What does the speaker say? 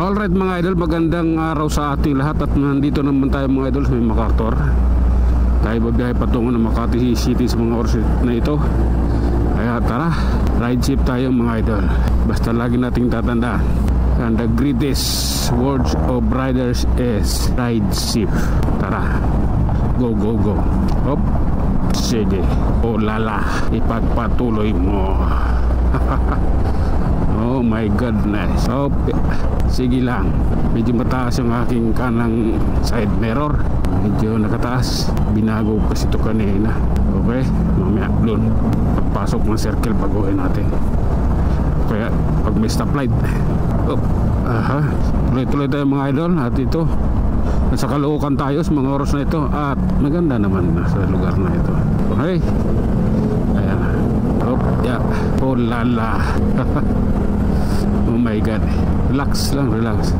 Alright mga idol, magandang araw sa ating lahat. At nandito naman tayo mga idol sa may MacArthur. Tayo babiyahe patungo ng Makati City sa mga oras na ito. Kaya tara, ride ship tayo mga idol. Basta lagi nating tatandaan, and the greatest words of riders is ride ship. Tara, go go go. Hop, sige, o lala, ipagpatuloy mo. Oh my goodness. Oh, sige lang. Medyo mataas yung aking kanang side mirror. Medyo nakataas. Binago kasi ito kanina. Okay, mamaya doon pagpasok ng circle baguhin natin. Kaya pag may stoplight, tuloy-tuloy tayo mga idol. At ito, nasa Caloocan tayo sa mga oras na ito. At maganda naman sa lugar na ito. Okay, ayan. Oh, yeah. Oh lala. Oh my god, relax lang, relax.